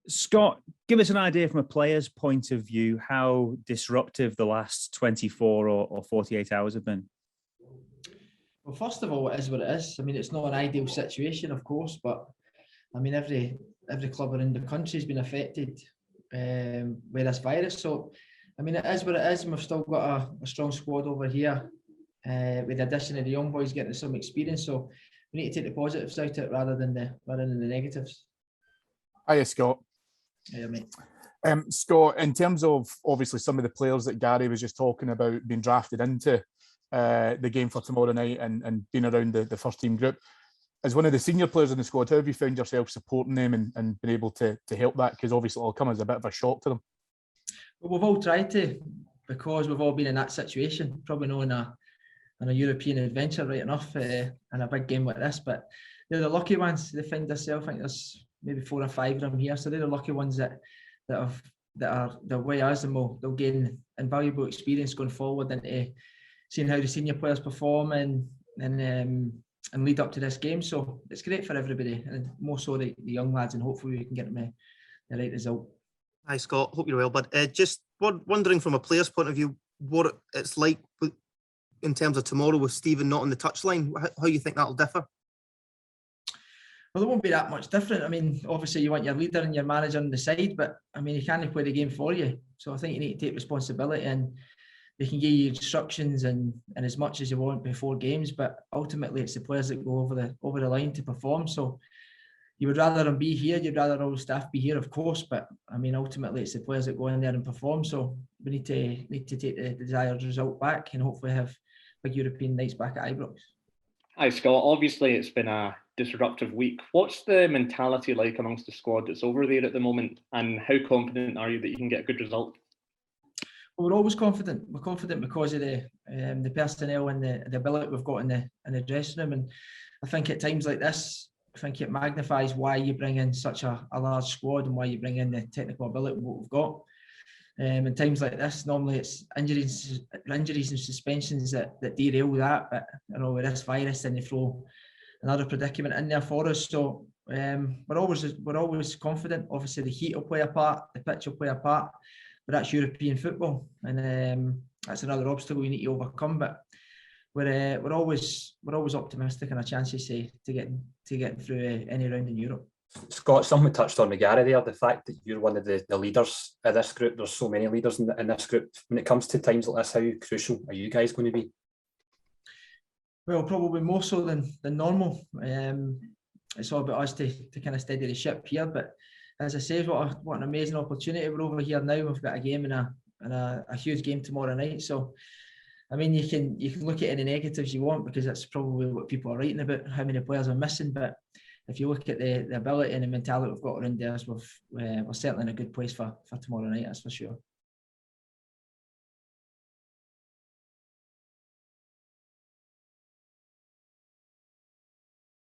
Scott, give us an idea from a player's point of view how disruptive the last 24 or 48 hours have been. Well, first of all, it is what it is. I mean, it's not an ideal situation, of course, but I mean, every club around the country has been affected with this virus. So, I mean, it is what it is, and we've still got a strong squad over here with the addition of the young boys getting some experience. So, we need to take the positives out of it rather than the negatives. Hiya, Scott. Yeah, mate. Scott, in terms of obviously some of the players that Gary was just talking about being drafted into the game for tomorrow night and being around the first team group, as one of the senior players in the squad, how have you found yourself supporting them and been able to help that? Because obviously it'll come as a bit of a shock to them. Well, we've all tried to, because we've all been in that situation, probably not on a European adventure right enough in a big game like this, but they're the lucky ones. They find themselves, I think there's maybe 4 or 5 of them here, so they're the lucky ones that are the way us, and they'll gain invaluable experience going forward into seeing how the senior players perform and lead up to this game. So it's great for everybody, and more so the young lads, and hopefully we can get them the right result. Hi Scott, hope you're well, but just wondering from a player's point of view what it's like in terms of tomorrow with Stephen not on the touchline, how you think that'll differ? Well, it won't be that much different. I mean, obviously you want your leader and your manager on the side, but I mean, he can't play the game for you. So I think you need to take responsibility, and they can give you instructions and as much as you want before games, but ultimately it's the players that go over the line to perform. So you would rather them be here, you'd rather all the staff be here, of course, but I mean, ultimately it's the players that go in there and perform. So we need to take the desired result back and hopefully have big European nights back at Ibrox. Hi Scott, obviously it's been a disruptive week. What's the mentality like amongst the squad that's over there at the moment, and how confident are you that you can get a good result? Well, we're always confident. We're confident because of the personnel and the ability we've got in the dressing room, and I think at times like this, I think it magnifies why you bring in such a large squad and why you bring in the technical ability of what we've got. In times like this, normally it's injuries and suspensions that derail that, but you know, with this virus, then they throw another predicament in there for us. So we're always confident. Obviously, the heat will play a part, the pitch will play a part, but that's European football, and that's another obstacle we need to overcome. But we're always optimistic and a chances to get through any round in Europe. Scott, something we touched on with Gary there, the fact that you're one of the leaders of this group. There's so many leaders in this group. When it comes to times like this, how crucial are you guys going to be? Well, probably more so than normal. It's all about us to kind of steady the ship here. But as I say, what an amazing opportunity. We're over here now. We've got a game and a huge game tomorrow night. So, I mean, you can look at any negatives you want, because that's probably what people are writing about, how many players are missing. But if you look at the ability and the mentality we've got around there, we're certainly in a good place for tomorrow night, that's for sure.